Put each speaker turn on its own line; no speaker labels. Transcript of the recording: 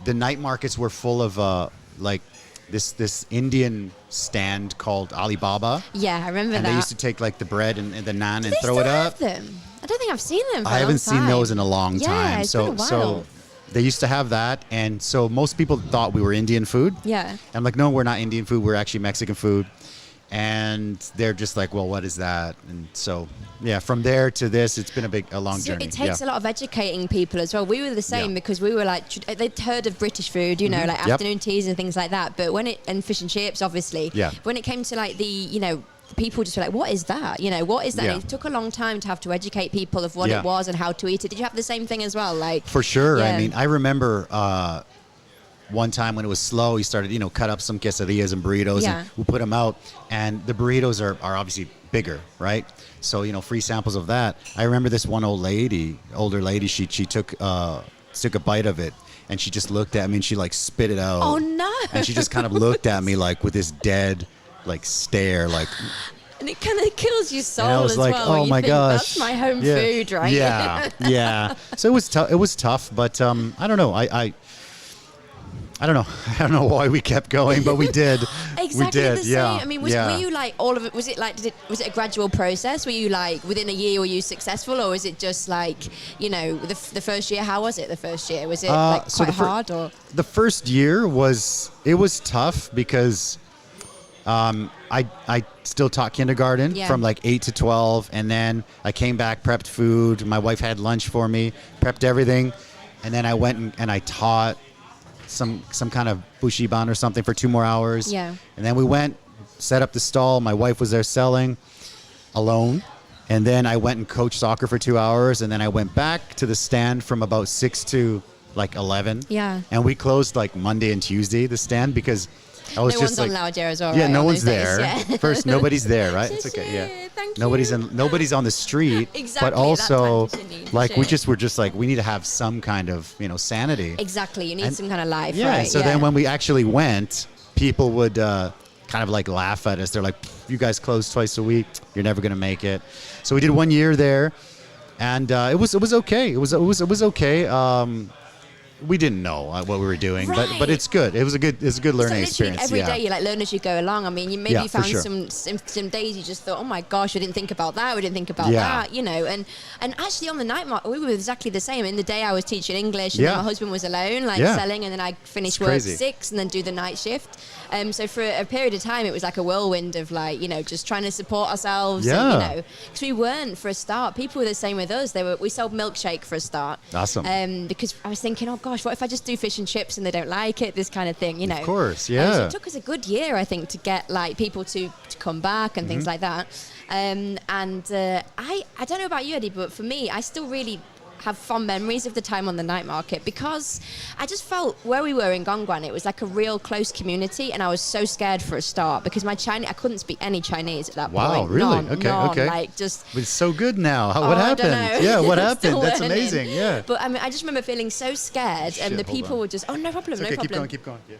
the night markets were full of like this Indian stand called Alibaba.
Yeah, I remember
and
that.
they used to take like the bread and the naan and
They
throw
still
it
have
up.
them? I don't think I've seen them for a
I
long
haven't seen
time.
those in a long
Yeah,
time.
it's
So
been a while.
they used to have that, and so most people thought we were Indian food.
Yeah.
I'm like, no, we're not Indian food. We're actually Mexican food. And they're just like, well, what is that? And so, yeah, from there to this, it's been a long
So
journey.
it takes
yeah.
a lot of educating people as well. We were the same
Yeah.
because we were like, they'd heard of British food, you know, like
Yep.
afternoon teas and things like that. But and fish and chips, obviously.
Yeah.
When it came to like people just were like, what is that? You know, what is that?
Yeah.
And it took a long time to have to educate people of what
Yeah.
it was and how to eat it. Did you have the same thing as well? Like
For sure.
Yeah.
I mean, I remember one time when it was slow, he started, cut up some quesadillas and burritos,
Yeah.
and we put them out. And the burritos are obviously bigger, right? So, free samples of that. I remember this one older lady, she took a bite of it, and she just looked at me and she like spit it out.
Oh no!
And she just kind of looked at me like with this dead like stare, like.
And it kind of kills your soul
And I was
as
like,
well. when
oh
you
my
think,
gosh,
that's my home
Yeah.
food, right?
Yeah, yeah. So it was tough. It was tough, but I don't know. I don't know. I don't know why we kept going, but we did.
Exactly
we did.
the same.
Yeah.
I mean,
yeah.
were you like all of it? Was it like was it a gradual process? Were you like within a year were you successful, or was it just like the first year? How was it the first year? Was it like
so
quite hard or?
The first year was tough because I still taught kindergarten
Yeah.
from like 8 to 12, and then I came back, prepped food. My wife had lunch for me, prepped everything, and then I went and I taught some kind of bushiban or something for 2 more hours.
Yeah.
And then we went, set up the stall. My wife was there selling alone. And then I went and coached soccer for 2 hours. And then I went back to the stand from about 6 to like 11.
Yeah.
And we closed like Monday and Tuesday, the stand, because I was
No
just
one's on
like,
loud air as well.
yeah,
right,
no
on
one's
those days,
there.
yeah.
First, nobody's there, right? It's okay. Yeah.
Thank
Nobody's on the street.
Exactly,
But
that
also,
time to need,
like,
shit.
we're just like, we need to have some kind of, sanity.
Exactly. You need some kind of life,
Yeah.
right?
So then when we actually went, people would kind of like laugh at us. They're like, you guys close twice a week. You're never going to make it. So we did 1 year there, and it was okay. It was okay. We didn't know what we were doing, but
Right.
it's good. It was a good learning
so literally
experience.
every
yeah.
day you like learn as you go along. I mean, you maybe
Yeah, for
found
sure.
some days you just thought, oh my gosh, I didn't think about that. We didn't think about
Yeah.
that, And actually on the night market, we were exactly the same. In the day I was teaching English, and
Yeah.
then my husband was alone, like
Yeah.
selling, and then I finished
It's
work at
crazy.
6 and then do the night shift. So for a period of time, it was like a whirlwind of like, just trying to support ourselves.
Yeah.
And, because we weren't for a start. People were the same with us. We sold milkshake for a start.
Awesome.
Because I was thinking, oh gosh, what if I just do fish and chips and they don't like it? This kind of thing,
Of course,
So
yeah.
it took us a good year, I think, to get like people to come back and
Mm-hmm.
things like that. I don't know about you, Eddie, but for me, I still really have fond memories of the time on the night market because I just felt where we were in Gongguan, it was like a real close community, and I was so scared for a start because my Chinese, I couldn't speak any Chinese at that point.
Wow, really?
None,
Okay,
none,
okay.
like just.
But it's so good now. What
I don't
happened?
know.
Yeah, what
Still
happened? That's
learning.
amazing. Yeah.
But I mean, I just remember feeling so scared,
Shit,
and the
hold
people
on.
were just, oh, no problem,
It's
no
okay.
problem.
Keep going. Yeah.